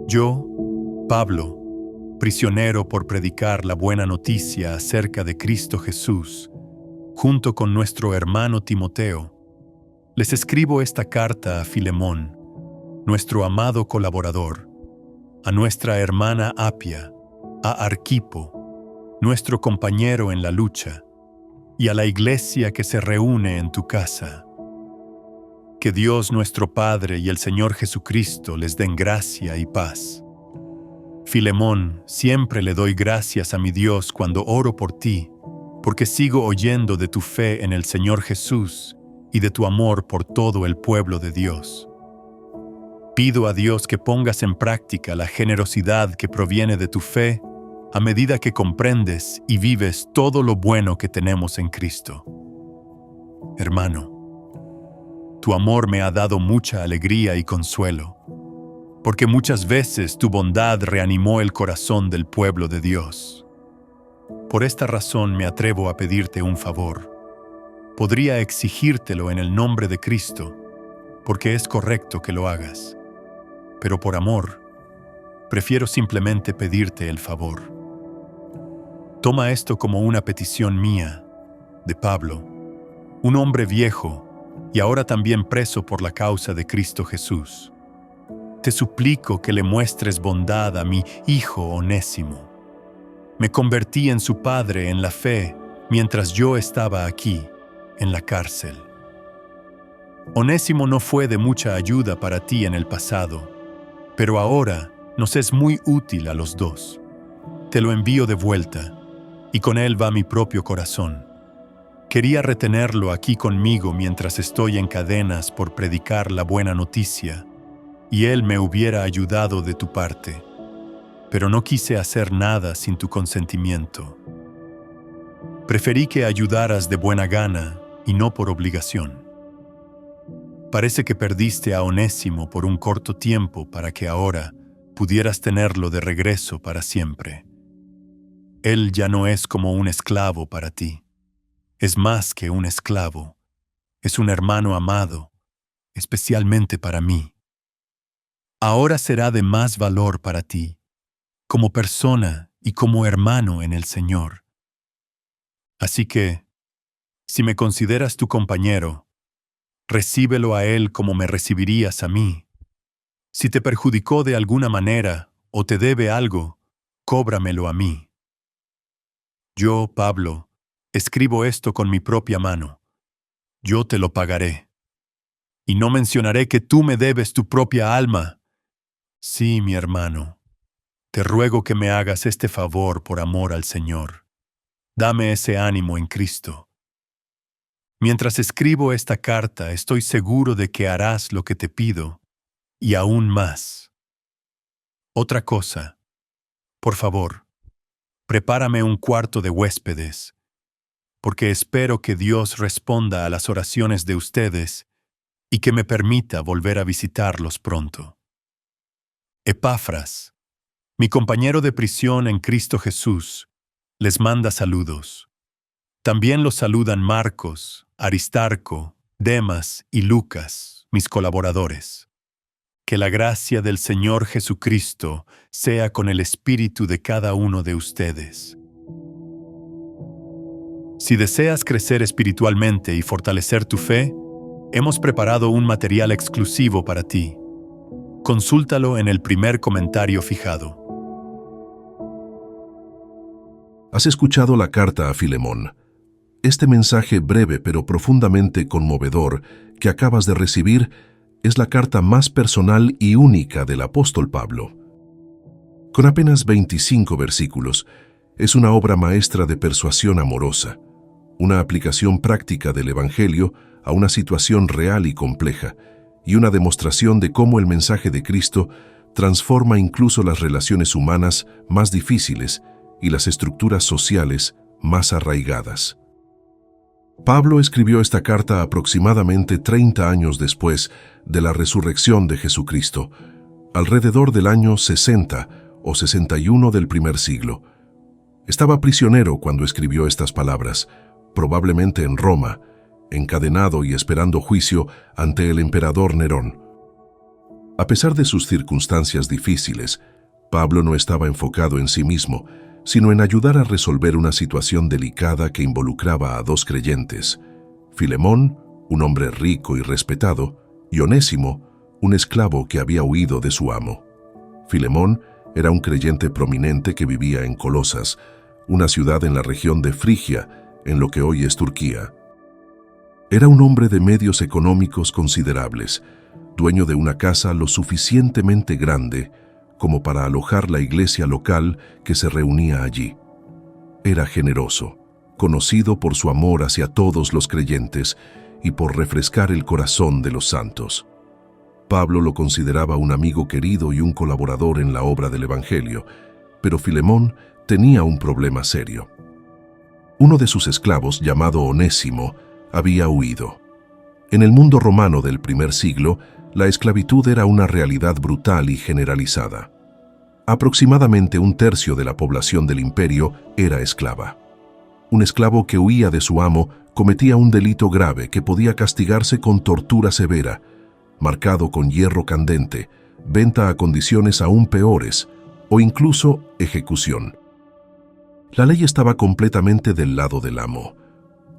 Yo, Pablo, prisionero por predicar la buena noticia acerca de Cristo Jesús, junto con nuestro hermano Timoteo, les escribo esta carta a Filemón, nuestro amado colaborador, a nuestra hermana Apia, a Arquipo, nuestro compañero en la lucha, y a la iglesia que se reúne en tu casa. Que Dios nuestro Padre y el Señor Jesucristo les den gracia y paz. Filemón, siempre le doy gracias a mi Dios cuando oro por ti, porque sigo oyendo de tu fe en el Señor Jesús y de tu amor por todo el pueblo de Dios. Pido a Dios que pongas en práctica la generosidad que proviene de tu fe a medida que comprendes y vives todo lo bueno que tenemos en Cristo. Hermano, tu amor me ha dado mucha alegría y consuelo, porque muchas veces tu bondad reanimó el corazón del pueblo de Dios. Por esta razón me atrevo a pedirte un favor. Podría exigírtelo en el nombre de Cristo, porque es correcto que lo hagas. Pero por amor, prefiero simplemente pedirte el favor. Toma esto como una petición mía, de Pablo, un hombre viejo y ahora también preso por la causa de Cristo Jesús. Te suplico que le muestres bondad a mi hijo Onésimo. Me convertí en su padre en la fe mientras yo estaba aquí, en la cárcel. Onésimo no fue de mucha ayuda para ti en el pasado, pero ahora nos es muy útil a los dos. Te lo envío de vuelta, y con él va mi propio corazón. Quería retenerlo aquí conmigo mientras estoy en cadenas por predicar la buena noticia, y él me hubiera ayudado de tu parte, pero no quise hacer nada sin tu consentimiento. Preferí que ayudaras de buena gana y no por obligación. Parece que perdiste a Onésimo por un corto tiempo para que ahora pudieras tenerlo de regreso para siempre. Él ya no es como un esclavo para ti. Es más que un esclavo. Es un hermano amado, especialmente para mí. Ahora será de más valor para ti, como persona y como hermano en el Señor. Así que, si me consideras tu compañero, recíbelo a él como me recibirías a mí. Si te perjudicó de alguna manera o te debe algo, cóbramelo a mí. Yo, Pablo, escribo esto con mi propia mano. Yo te lo pagaré. Y no mencionaré que tú me debes tu propia alma. Sí, mi hermano, te ruego que me hagas este favor por amor al Señor. Dame ese ánimo en Cristo. Mientras escribo esta carta, estoy seguro de que harás lo que te pido, y aún más. Otra cosa, por favor, prepárame un cuarto de huéspedes, porque espero que Dios responda a las oraciones de ustedes y que me permita volver a visitarlos pronto. Epafras, mi compañero de prisión en Cristo Jesús, les manda saludos. También los saludan Marcos, Aristarco, Demas y Lucas, mis colaboradores. Que la gracia del Señor Jesucristo sea con el espíritu de cada uno de ustedes. Si deseas crecer espiritualmente y fortalecer tu fe, hemos preparado un material exclusivo para ti. Consúltalo en el primer comentario fijado. Has escuchado la carta a Filemón. Este mensaje breve pero profundamente conmovedor que acabas de recibir es la carta más personal y única del apóstol Pablo. Con apenas 25 versículos, es una obra maestra de persuasión amorosa, una aplicación práctica del Evangelio a una situación real y compleja, y una demostración de cómo el mensaje de Cristo transforma incluso las relaciones humanas más difíciles y las estructuras sociales más arraigadas. Pablo escribió esta carta aproximadamente 30 años después de la resurrección de Jesucristo, alrededor del año 60 o 61 del primer siglo. Estaba prisionero cuando escribió estas palabras, probablemente en Roma, encadenado y esperando juicio ante el emperador Nerón. A pesar de sus circunstancias difíciles, Pablo no estaba enfocado en sí mismo, sino en ayudar a resolver una situación delicada que involucraba a dos creyentes: Filemón, un hombre rico y respetado, y Onésimo, un esclavo que había huido de su amo. Filemón era un creyente prominente que vivía en Colosas, una ciudad en la región de Frigia, en lo que hoy es Turquía. Era un hombre de medios económicos considerables, dueño de una casa lo suficientemente grande como para alojar la iglesia local que se reunía allí. Era generoso, conocido por su amor hacia todos los creyentes y por refrescar el corazón de los santos. Pablo lo consideraba un amigo querido y un colaborador en la obra del Evangelio, pero Filemón tenía un problema serio. Uno de sus esclavos, llamado Onésimo, había huido. En el mundo romano del primer siglo, la esclavitud era una realidad brutal y generalizada. Aproximadamente un tercio de la población del imperio era esclava. Un esclavo que huía de su amo cometía un delito grave que podía castigarse con tortura severa, marcado con hierro candente, venta a condiciones aún peores o incluso ejecución. La ley estaba completamente del lado del amo.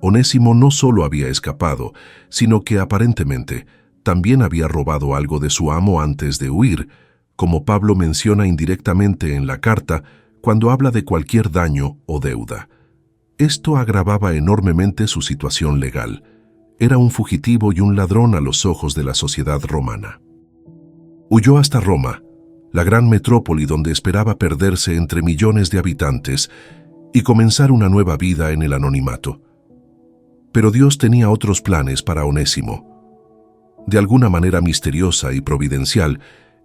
Onésimo no solo había escapado, sino que aparentemente también había robado algo de su amo antes de huir, como Pablo menciona indirectamente en la carta cuando habla de cualquier daño o deuda. Esto agravaba enormemente su situación legal. Era un fugitivo y un ladrón a los ojos de la sociedad romana. Huyó hasta Roma, la gran metrópoli donde esperaba perderse entre millones de habitantes y comenzar una nueva vida en el anonimato. Pero Dios tenía otros planes para Onésimo. De alguna manera misteriosa y providencial,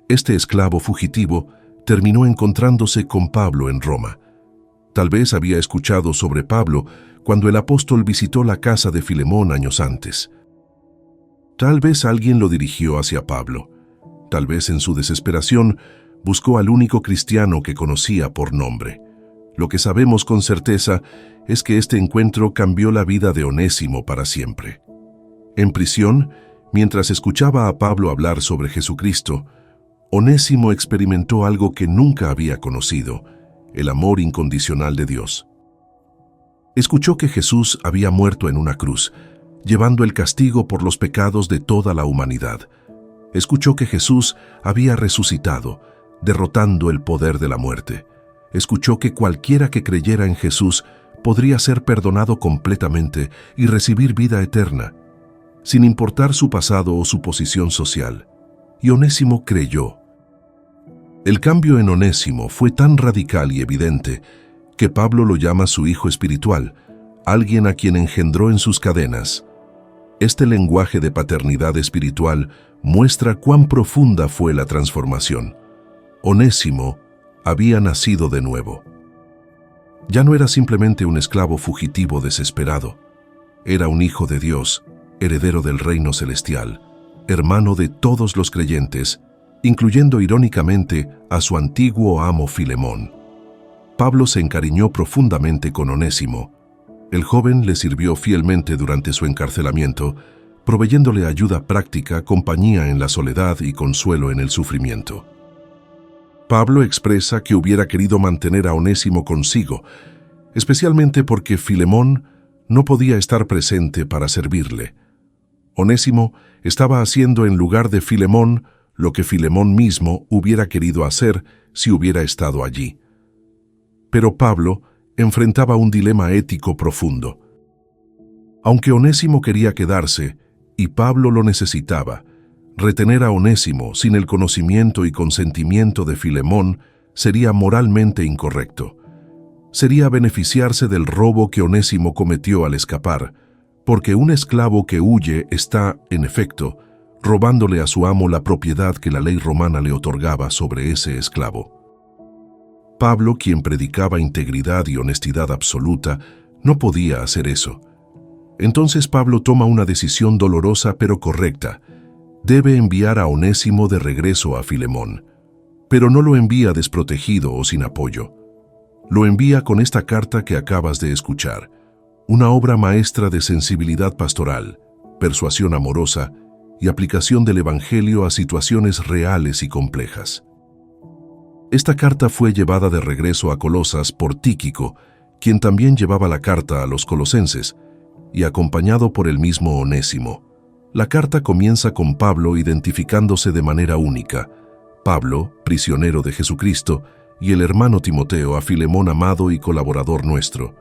este esclavo fugitivo terminó encontrándose con Pablo en Roma. Tal vez había escuchado sobre Pablo cuando el apóstol visitó la casa de Filemón años antes. Tal vez alguien lo dirigió hacia Pablo. Tal vez en su desesperación buscó al único cristiano que conocía por nombre. Lo que sabemos con certeza es que este encuentro cambió la vida de Onésimo para siempre. En prisión, mientras escuchaba a Pablo hablar sobre Jesucristo, Onésimo experimentó algo que nunca había conocido: el amor incondicional de Dios. Escuchó que Jesús había muerto en una cruz, llevando el castigo por los pecados de toda la humanidad. Escuchó que Jesús había resucitado, derrotando el poder de la muerte. Escuchó que cualquiera que creyera en Jesús podría ser perdonado completamente y recibir vida eterna, sin importar su pasado o su posición social. Y Onésimo creyó. El cambio en Onésimo fue tan radical y evidente que Pablo lo llama su hijo espiritual, alguien a quien engendró en sus cadenas. Este lenguaje de paternidad espiritual muestra cuán profunda fue la transformación. Onésimo había nacido de nuevo. Ya no era simplemente un esclavo fugitivo desesperado. Era un hijo de Dios, heredero del reino celestial, hermano de todos los creyentes, incluyendo irónicamente a su antiguo amo Filemón. Pablo se encariñó profundamente con Onésimo. El joven le sirvió fielmente durante su encarcelamiento, proveyéndole ayuda práctica, compañía en la soledad y consuelo en el sufrimiento. Pablo expresa que hubiera querido mantener a Onésimo consigo, especialmente porque Filemón no podía estar presente para servirle. Onésimo estaba haciendo en lugar de Filemón lo que Filemón mismo hubiera querido hacer si hubiera estado allí. Pero Pablo enfrentaba un dilema ético profundo. Aunque Onésimo quería quedarse, y Pablo lo necesitaba, retener a Onésimo sin el conocimiento y consentimiento de Filemón sería moralmente incorrecto. Sería beneficiarse del robo que Onésimo cometió al escapar, porque un esclavo que huye está, en efecto, robándole a su amo la propiedad que la ley romana le otorgaba sobre ese esclavo. Pablo, quien predicaba integridad y honestidad absoluta, no podía hacer eso. Entonces Pablo toma una decisión dolorosa pero correcta. Debe enviar a Onésimo de regreso a Filemón, pero no lo envía desprotegido o sin apoyo. Lo envía con esta carta que acabas de escuchar, una obra maestra de sensibilidad pastoral, persuasión amorosa y aplicación del Evangelio a situaciones reales y complejas. Esta carta fue llevada de regreso a Colosas por Tíquico, quien también llevaba la carta a los colosenses, y acompañado por el mismo Onésimo. La carta comienza con Pablo identificándose de manera única. Pablo, prisionero de Jesucristo, y el hermano Timoteo a Filemón amado y colaborador nuestro.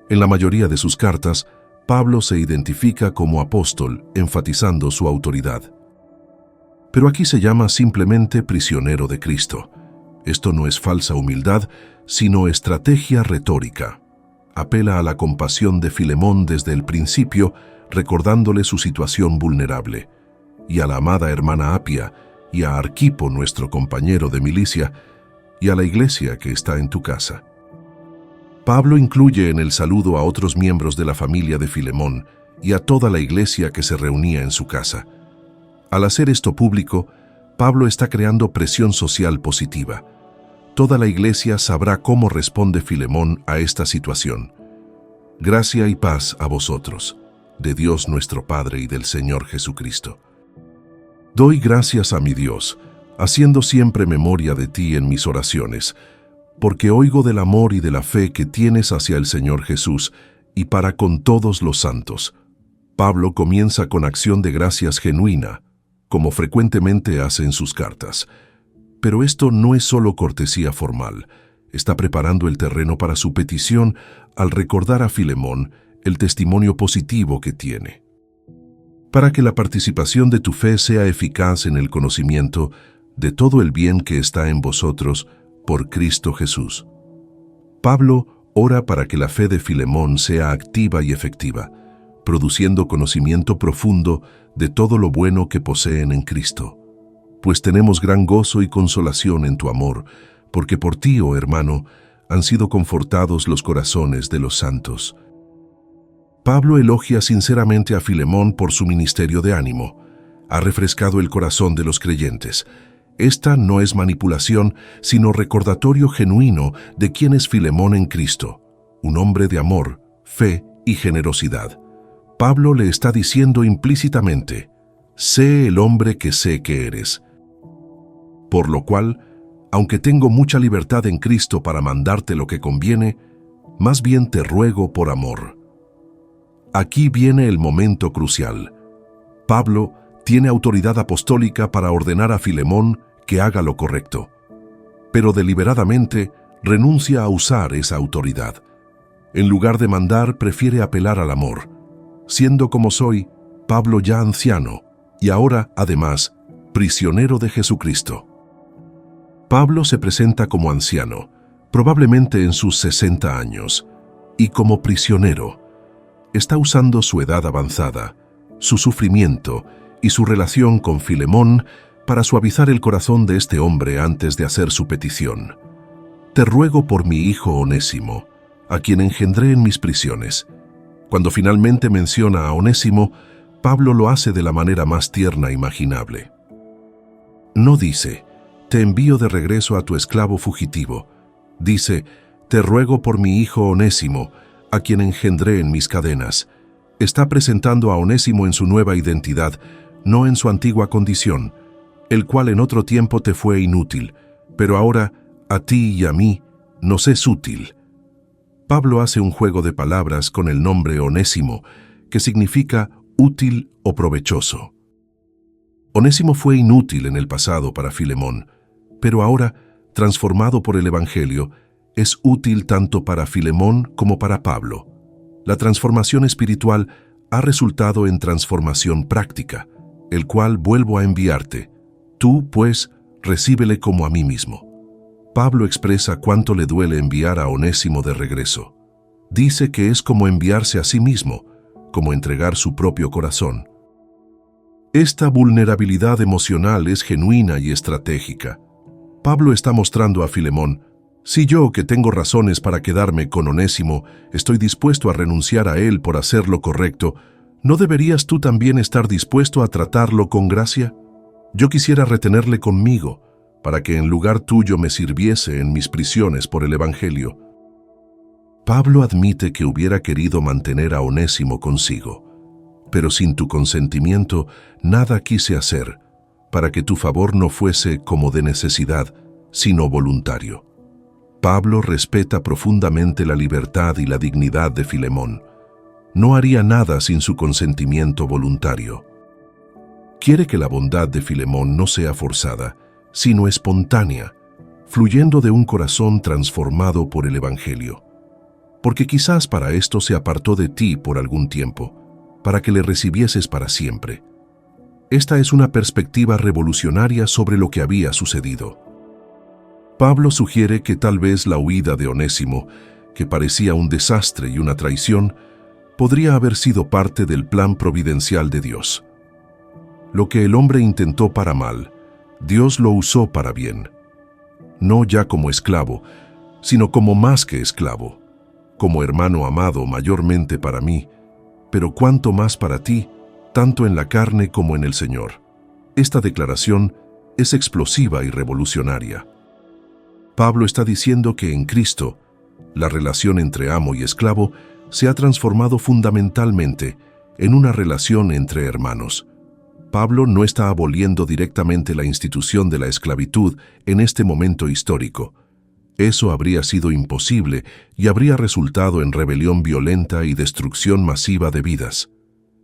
En la mayoría de sus cartas, Pablo se identifica como apóstol, enfatizando su autoridad. Pero aquí se llama simplemente prisionero de Cristo. Esto no es falsa humildad, sino estrategia retórica. Apela a la compasión de Filemón desde el principio, recordándole su situación vulnerable, y a la amada hermana Apia, y a Arquipo, nuestro compañero de milicia, y a la iglesia que está en tu casa. Pablo incluye en el saludo a otros miembros de la familia de Filemón y a toda la iglesia que se reunía en su casa. Al hacer esto público, Pablo está creando presión social positiva. Toda la iglesia sabrá cómo responde Filemón a esta situación. Gracia y paz a vosotros, de Dios nuestro Padre y del Señor Jesucristo. Doy gracias a mi Dios, haciendo siempre memoria de ti en mis oraciones, porque oigo del amor y de la fe que tienes hacia el Señor Jesús y para con todos los santos. Pablo comienza con acción de gracias genuina, como frecuentemente hace en sus cartas. Pero esto no es solo cortesía formal. Está preparando el terreno para su petición al recordar a Filemón el testimonio positivo que tiene. Para que la participación de tu fe sea eficaz en el conocimiento de todo el bien que está en vosotros por Cristo Jesús. Pablo ora para que la fe de Filemón sea activa y efectiva, produciendo conocimiento profundo de todo lo bueno que poseen en Cristo. Pues tenemos gran gozo y consolación en tu amor, porque por ti, oh hermano, han sido confortados los corazones de los santos. Pablo elogia sinceramente a Filemón por su ministerio de ánimo. Ha refrescado el corazón de los creyentes. Esta no es manipulación, sino recordatorio genuino de quién es Filemón en Cristo, un hombre de amor, fe y generosidad. Pablo le está diciendo implícitamente, sé el hombre que sé que eres. Por lo cual, aunque tengo mucha libertad en Cristo para mandarte lo que conviene, más bien te ruego por amor. Aquí viene el momento crucial. Pablo tiene autoridad apostólica para ordenar a Filemón que haga lo correcto, pero deliberadamente renuncia a usar esa autoridad. En lugar de mandar, prefiere apelar al amor. Siendo como soy, Pablo ya anciano, y ahora, además, prisionero de Jesucristo. Pablo se presenta como anciano, probablemente en sus 60 años, y como prisionero. Está usando su edad avanzada, su sufrimiento y su relación con Filemón para suavizar el corazón de este hombre antes de hacer su petición. Te ruego por mi hijo Onésimo, a quien engendré en mis prisiones. Cuando finalmente menciona a Onésimo, Pablo lo hace de la manera más tierna imaginable. No dice, te envío de regreso a tu esclavo fugitivo. Dice, te ruego por mi hijo Onésimo, a quien engendré en mis cadenas. Está presentando a Onésimo en su nueva identidad, no en su antigua condición, el cual en otro tiempo te fue inútil, pero ahora, a ti y a mí, nos es útil. Pablo hace un juego de palabras con el nombre Onésimo, que significa útil o provechoso. Onésimo fue inútil en el pasado para Filemón, pero ahora, transformado por el Evangelio, es útil tanto para Filemón como para Pablo. La transformación espiritual ha resultado en transformación práctica, el cual vuelvo a enviarte. Tú, pues, recíbele como a mí mismo. Pablo expresa cuánto le duele enviar a Onésimo de regreso. Dice que es como enviarse a sí mismo, como entregar su propio corazón. Esta vulnerabilidad emocional es genuina y estratégica. Pablo está mostrando a Filemón, si yo, que tengo razones para quedarme con Onésimo, estoy dispuesto a renunciar a él por hacer lo correcto, ¿no deberías tú también estar dispuesto a tratarlo con gracia? Yo quisiera retenerle conmigo, para que en lugar tuyo me sirviese en mis prisiones por el Evangelio. Pablo admite que hubiera querido mantener a Onésimo consigo. pero sin tu consentimiento nada quise hacer, para que tu favor no fuese como de necesidad, sino voluntario. Pablo respeta profundamente la libertad y la dignidad de Filemón. No haría nada sin su consentimiento voluntario. Quiere que la bondad de Filemón no sea forzada, sino espontánea, fluyendo de un corazón transformado por el Evangelio. Porque quizás para esto se apartó de ti por algún tiempo, para que le recibieses para siempre. Esta es una perspectiva revolucionaria sobre lo que había sucedido. Pablo sugiere que tal vez la huida de Onésimo, que parecía un desastre y una traición, podría haber sido parte del plan providencial de Dios. Lo que el hombre intentó para mal, Dios lo usó para bien. No ya como esclavo, sino como más que esclavo, como hermano amado mayormente para mí, pero cuánto más para ti, tanto en la carne como en el Señor. Esta declaración es explosiva y revolucionaria. Pablo está diciendo que en Cristo, la relación entre amo y esclavo se ha transformado fundamentalmente en una relación entre hermanos. Pablo no está aboliendo directamente la institución de la esclavitud en este momento histórico. Eso habría sido imposible y habría resultado en rebelión violenta y destrucción masiva de vidas.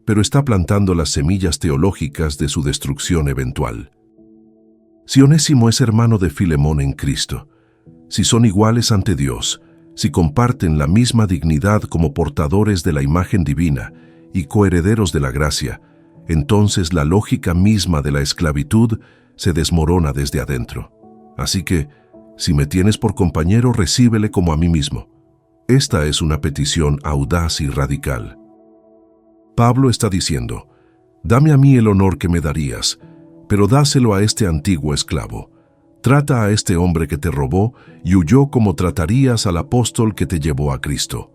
Pero está plantando las semillas teológicas de su destrucción eventual. Si Onésimo es hermano de Filemón en Cristo, si son iguales ante Dios, si comparten la misma dignidad como portadores de la imagen divina y coherederos de la gracia, entonces la lógica misma de la esclavitud se desmorona desde adentro. Así que, si me tienes por compañero, recíbele como a mí mismo. Esta es una petición audaz y radical. Pablo está diciendo, dame a mí el honor que me darías, pero dáselo a este antiguo esclavo. Trata a este hombre que te robó y huyó como tratarías al apóstol que te llevó a Cristo.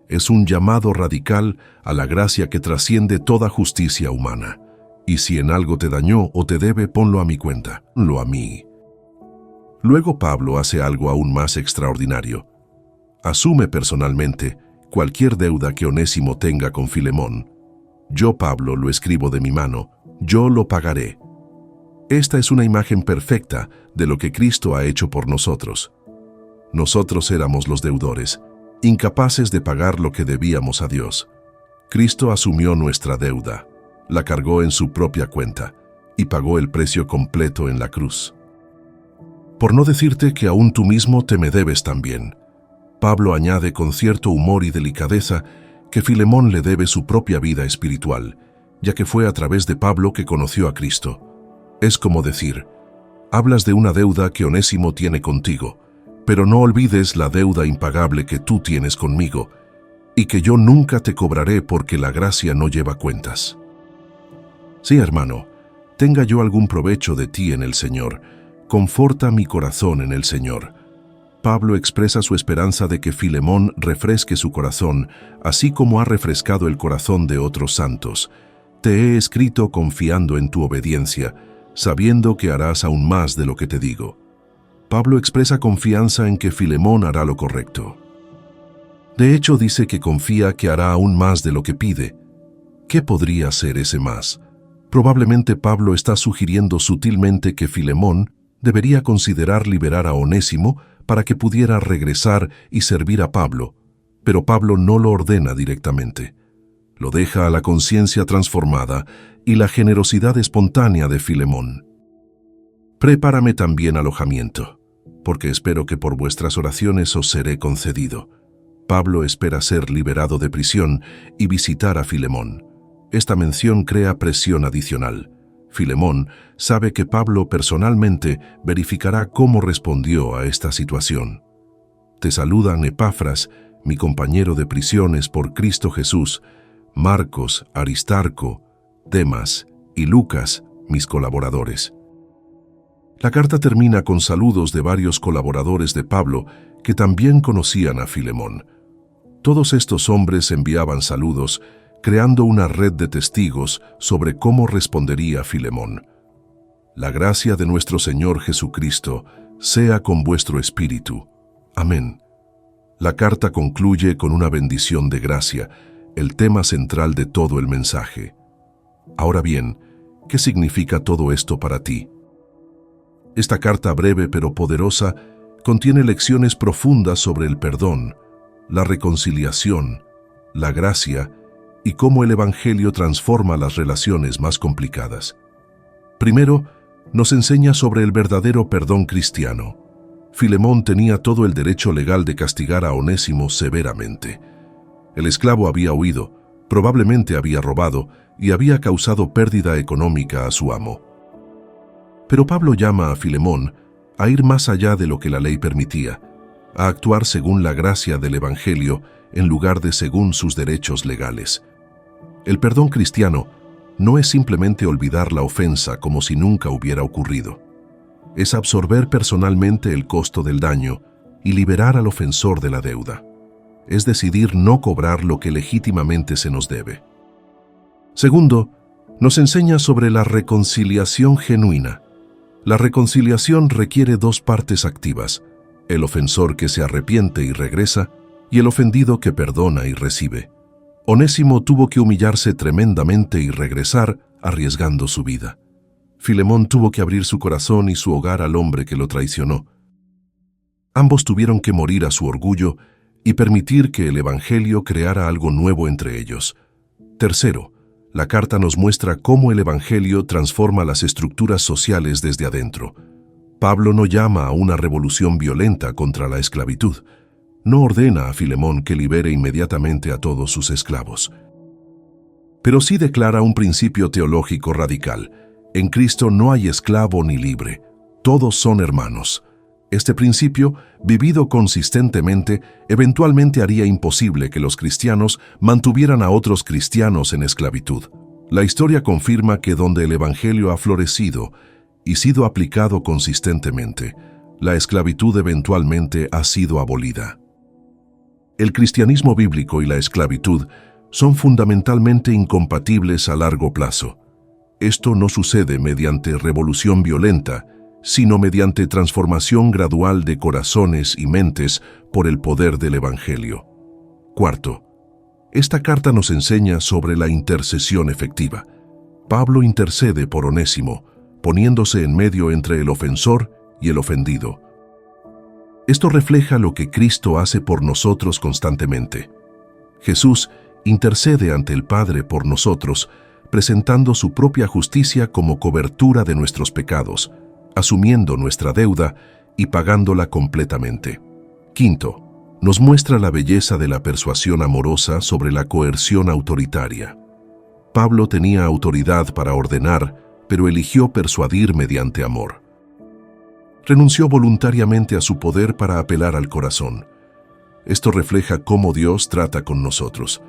Es un llamado radical a la gracia que trasciende toda justicia humana. Y si en algo te dañó o te debe, ponlo a mi cuenta, ponlo a mí. Luego Pablo hace algo aún más extraordinario. Asume personalmente cualquier deuda que Onésimo tenga con Filemón. Yo, Pablo, lo escribo de mi mano, yo lo pagaré. Esta es una imagen perfecta de lo que Cristo ha hecho por nosotros. Nosotros éramos los deudores, incapaces de pagar lo que debíamos a Dios. Cristo asumió nuestra deuda, la cargó en su propia cuenta y pagó el precio completo en la cruz. Por no decirte que aún tú mismo te me debes también. Pablo añade con cierto humor y delicadeza que Filemón le debe su propia vida espiritual, ya que fue a través de Pablo que conoció a Cristo. Es como decir, hablas de una deuda que Onésimo tiene contigo, pero no olvides la deuda impagable que tú tienes conmigo, y que yo nunca te cobraré porque la gracia no lleva cuentas. Sí, hermano, tenga yo algún provecho de ti en el Señor, conforta mi corazón en el Señor. Pablo expresa su esperanza de que Filemón refresque su corazón, así como ha refrescado el corazón de otros santos. Te he escrito confiando en tu obediencia, sabiendo que harás aún más de lo que te digo. Pablo expresa confianza en que Filemón hará lo correcto. De hecho, dice que confía que hará aún más de lo que pide. ¿Qué podría ser ese más? Probablemente Pablo está sugiriendo sutilmente que Filemón debería considerar liberar a Onésimo para que pudiera regresar y servir a Pablo, pero Pablo no lo ordena directamente. Lo deja a la conciencia transformada y la generosidad espontánea de Filemón. Prepárame también alojamiento, porque espero que por vuestras oraciones os seré concedido. Pablo espera ser liberado de prisión y visitar a Filemón. Esta mención crea presión adicional. Filemón sabe que Pablo personalmente verificará cómo respondió a esta situación. Te saludan Epafras, mi compañero de prisiones por Cristo Jesús, Marcos, Aristarco, Demas y Lucas, mis colaboradores. La carta termina con saludos de varios colaboradores de Pablo que también conocían a Filemón. Todos estos hombres enviaban saludos, creando una red de testigos sobre cómo respondería Filemón. La gracia de nuestro Señor Jesucristo sea con vuestro espíritu. Amén. La carta concluye con una bendición de gracia, el tema central de todo el mensaje. Ahora bien, ¿qué significa todo esto para ti? Esta carta breve pero poderosa contiene lecciones profundas sobre el perdón, la reconciliación, la gracia y cómo el Evangelio transforma las relaciones más complicadas. Primero, nos enseña sobre el verdadero perdón cristiano. Filemón tenía todo el derecho legal de castigar a Onésimo severamente. El esclavo había huido, probablemente había robado y había causado pérdida económica a su amo. Pero Pablo llama a Filemón a ir más allá de lo que la ley permitía, a actuar según la gracia del Evangelio en lugar de según sus derechos legales. El perdón cristiano no es simplemente olvidar la ofensa como si nunca hubiera ocurrido. Es absorber personalmente el costo del daño y liberar al ofensor de la deuda. Es decidir no cobrar lo que legítimamente se nos debe. Segundo, nos enseña sobre la reconciliación genuina. La reconciliación requiere dos partes activas: el ofensor que se arrepiente y regresa, y el ofendido que perdona y recibe. Onésimo tuvo que humillarse tremendamente y regresar, arriesgando su vida. Filemón tuvo que abrir su corazón y su hogar al hombre que lo traicionó. Ambos tuvieron que morir a su orgullo y permitir que el Evangelio creara algo nuevo entre ellos. Tercero, la carta nos muestra cómo el Evangelio transforma las estructuras sociales desde adentro. Pablo no llama a una revolución violenta contra la esclavitud. No ordena a Filemón que libere inmediatamente a todos sus esclavos. Pero sí declara un principio teológico radical. En Cristo no hay esclavo ni libre. Todos son hermanos. Este principio, vivido consistentemente, eventualmente haría imposible que los cristianos mantuvieran a otros cristianos en esclavitud. La historia confirma que donde el Evangelio ha florecido y sido aplicado consistentemente, la esclavitud eventualmente ha sido abolida. El cristianismo bíblico y la esclavitud son fundamentalmente incompatibles a largo plazo. Esto no sucede mediante revolución violenta, sino mediante transformación gradual de corazones y mentes por el poder del Evangelio. Cuarto, esta carta nos enseña sobre la intercesión efectiva. Pablo intercede por Onésimo, poniéndose en medio entre el ofensor y el ofendido. Esto refleja lo que Cristo hace por nosotros constantemente. Jesús intercede ante el Padre por nosotros, presentando su propia justicia como cobertura de nuestros pecados, asumiendo nuestra deuda y pagándola completamente. Quinto, nos muestra la belleza de la persuasión amorosa sobre la coerción autoritaria. Pablo tenía autoridad para ordenar, pero eligió persuadir mediante amor. Renunció voluntariamente a su poder para apelar al corazón. Esto refleja cómo Dios trata con nosotros.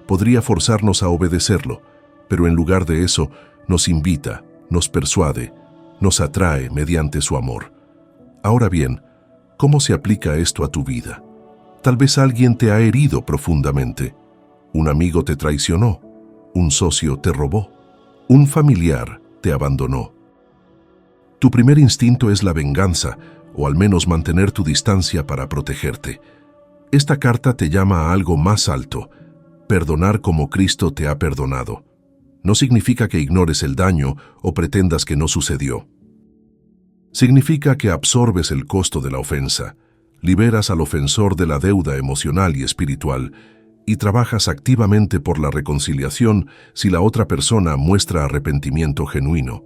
Podría forzarnos a obedecerlo, pero en lugar de eso, nos invita, nos persuade, nos atrae mediante su amor. Ahora bien, ¿cómo se aplica esto a tu vida? Tal vez alguien te ha herido profundamente. Un amigo te traicionó. Un socio te robó. Un familiar te abandonó. Tu primer instinto es la venganza, o al menos mantener tu distancia para protegerte. Esta carta te llama a algo más alto: perdonar como Cristo te ha perdonado. No significa que ignores el daño o pretendas que no sucedió. Significa que absorbes el costo de la ofensa, liberas al ofensor de la deuda emocional y espiritual y trabajas activamente por la reconciliación si la otra persona muestra arrepentimiento genuino.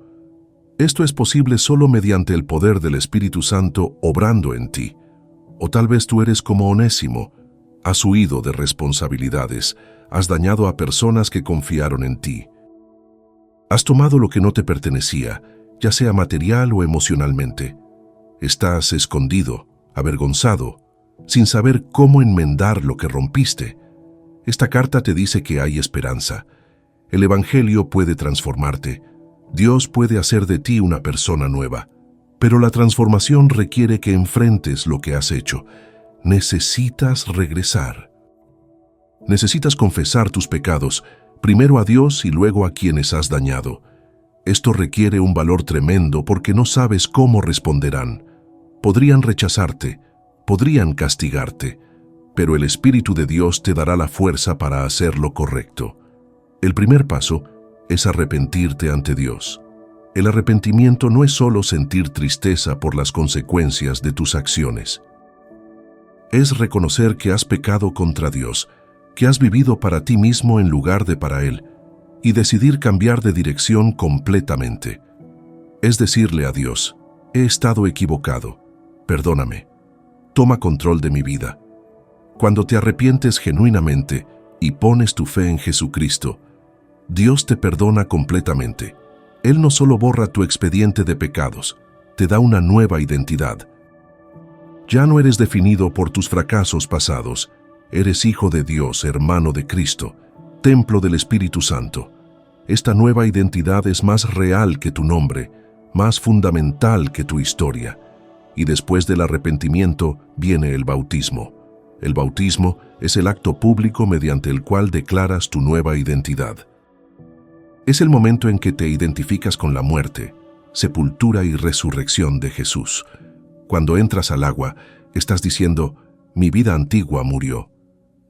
Esto es posible solo mediante el poder del Espíritu Santo obrando en ti. O tal vez tú eres como Onésimo, has huido de responsabilidades, has dañado a personas que confiaron en ti. Has tomado lo que no te pertenecía, ya sea material o emocionalmente. Estás escondido, avergonzado, sin saber cómo enmendar lo que rompiste. Esta carta te dice que hay esperanza. El Evangelio puede transformarte. Dios puede hacer de ti una persona nueva. Pero la transformación requiere que enfrentes lo que has hecho. Necesitas regresar. Necesitas confesar tus pecados, primero a Dios y luego a quienes has dañado. Esto requiere un valor tremendo porque no sabes cómo responderán. Podrían rechazarte, podrían castigarte, pero el Espíritu de Dios te dará la fuerza para hacer lo correcto. El primer paso es arrepentirte ante Dios. El arrepentimiento no es solo sentir tristeza por las consecuencias de tus acciones. Es reconocer que has pecado contra Dios, que has vivido para ti mismo en lugar de para Él, y decidir cambiar de dirección completamente. Es decirle a Dios: he estado equivocado, perdóname, toma control de mi vida. Cuando te arrepientes genuinamente y pones tu fe en Jesucristo, Dios te perdona completamente. Él no solo borra tu expediente de pecados, te da una nueva identidad. Ya no eres definido por tus fracasos pasados, eres hijo de Dios, hermano de Cristo, templo del Espíritu Santo. Esta nueva identidad es más real que tu nombre, más fundamental que tu historia. Y después del arrepentimiento viene el bautismo. El bautismo es el acto público mediante el cual declaras tu nueva identidad. Es el momento en que te identificas con la muerte, sepultura y resurrección de Jesús. Cuando entras al agua, estás diciendo: mi vida antigua murió.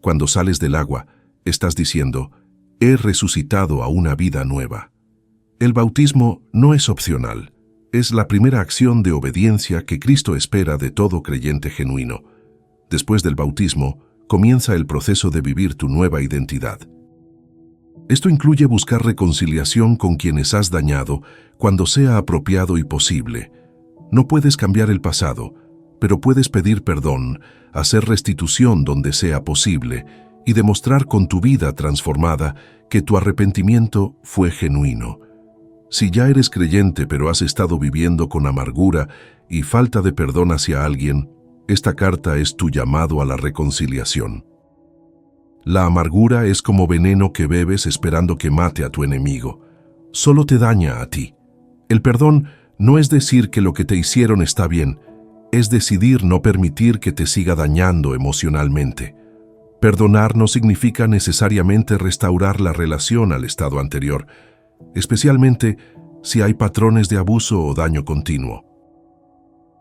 Cuando sales del agua, estás diciendo: he resucitado a una vida nueva. El bautismo no es opcional, es la primera acción de obediencia que Cristo espera de todo creyente genuino. Después del bautismo, comienza el proceso de vivir tu nueva identidad. Esto incluye buscar reconciliación con quienes has dañado cuando sea apropiado y posible. No puedes cambiar el pasado, pero puedes pedir perdón, hacer restitución donde sea posible y demostrar con tu vida transformada que tu arrepentimiento fue genuino. Si ya eres creyente pero has estado viviendo con amargura y falta de perdón hacia alguien, esta carta es tu llamado a la reconciliación. La amargura es como veneno que bebes esperando que mate a tu enemigo. Solo te daña a ti. El perdón no es decir que lo que te hicieron está bien, es decidir no permitir que te siga dañando emocionalmente. Perdonar no significa necesariamente restaurar la relación al estado anterior, especialmente si hay patrones de abuso o daño continuo.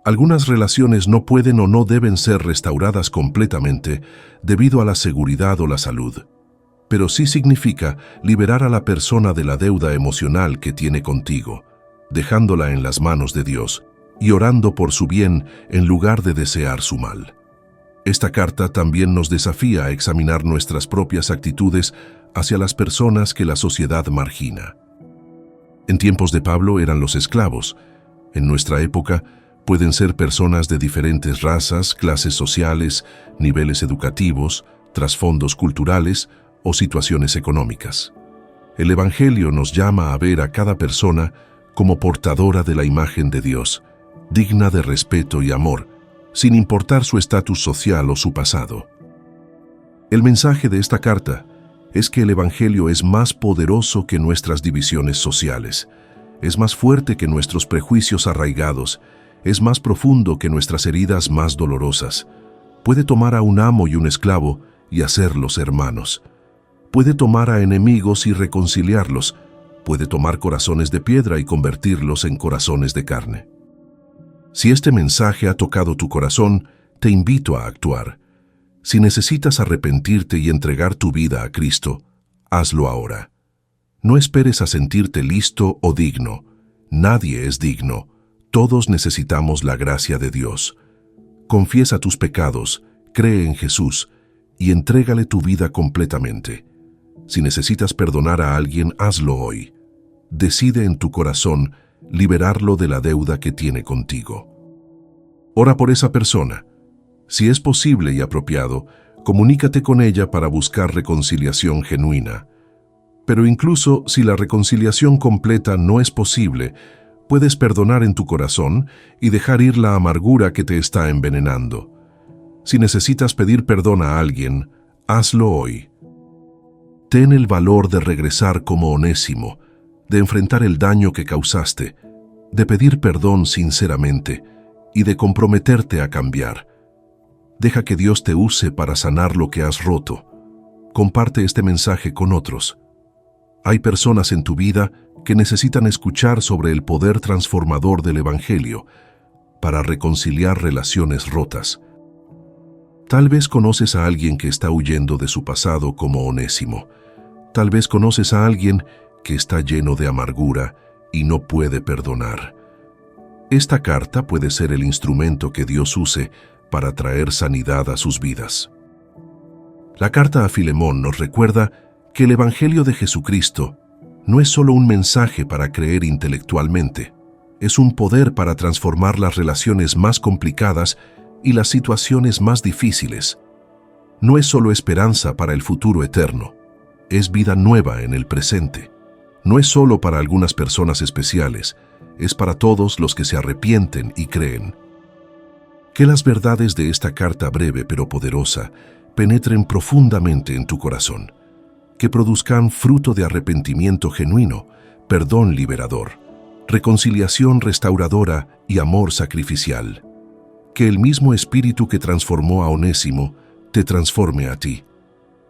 Algunas relaciones no pueden o no deben ser restauradas completamente debido a la seguridad o la salud, pero sí significa liberar a la persona de la deuda emocional que tiene contigo, dejándola en las manos de Dios y orando por su bien en lugar de desear su mal. Esta carta también nos desafía a examinar nuestras propias actitudes hacia las personas que la sociedad margina. En tiempos de Pablo eran los esclavos. En nuestra época pueden ser personas de diferentes razas, clases sociales, niveles educativos, trasfondos culturales o situaciones económicas. El Evangelio nos llama a ver a cada persona como portadora de la imagen de Dios, digna de respeto y amor, sin importar su estatus social o su pasado. El mensaje de esta carta es que el Evangelio es más poderoso que nuestras divisiones sociales, es más fuerte que nuestros prejuicios arraigados, es más profundo que nuestras heridas más dolorosas. Puede tomar a un amo y un esclavo y hacerlos hermanos. Puede tomar a enemigos y reconciliarlos. Puede tomar corazones de piedra y convertirlos en corazones de carne. Si este mensaje ha tocado tu corazón, te invito a actuar. Si necesitas arrepentirte y entregar tu vida a Cristo, hazlo ahora. No esperes a sentirte listo o digno. Nadie es digno. Todos necesitamos la gracia de Dios. Confiesa tus pecados, cree en Jesús y entrégale tu vida completamente. Si necesitas perdonar a alguien, hazlo hoy. Decide en tu corazón liberarlo de la deuda que tiene contigo. Ora por esa persona. Si es posible y apropiado, comunícate con ella para buscar reconciliación genuina. Pero incluso si la reconciliación completa no es posible, puedes perdonar en tu corazón y dejar ir la amargura que te está envenenando. Si necesitas pedir perdón a alguien, hazlo hoy. Ten el valor de regresar como Onésimo, de enfrentar el daño que causaste, de pedir perdón sinceramente y de comprometerte a cambiar. Deja que Dios te use para sanar lo que has roto. Comparte este mensaje con otros. Hay personas en tu vida que necesitan escuchar sobre el poder transformador del Evangelio para reconciliar relaciones rotas. Tal vez conoces a alguien que está huyendo de su pasado como Onésimo. Tal vez conoces a alguien que está lleno de amargura y no puede perdonar. Esta carta puede ser el instrumento que Dios use para traer sanidad a sus vidas. La carta a Filemón nos recuerda que el Evangelio de Jesucristo no es solo un mensaje para creer intelectualmente, es un poder para transformar las relaciones más complicadas y las situaciones más difíciles. No es solo esperanza para el futuro eterno, es vida nueva en el presente. No es solo para algunas personas especiales, es para todos los que se arrepienten y creen. Que las verdades de esta carta breve pero poderosa penetren profundamente en tu corazón, que produzcan fruto de arrepentimiento genuino, perdón liberador, reconciliación restauradora y amor sacrificial. Que el mismo espíritu que transformó a Onésimo te transforme a ti.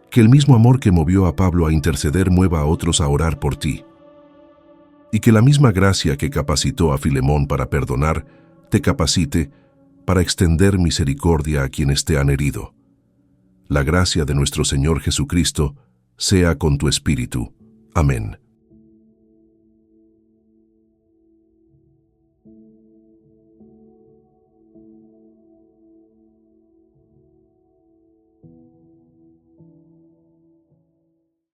Que el mismo amor que movió a Pablo a interceder mueva a otros a orar por ti. Y que la misma gracia que capacitó a Filemón para perdonar, te capacite para extender misericordia a quienes te han herido. La gracia de nuestro Señor Jesucristo sea con tu espíritu. Amén.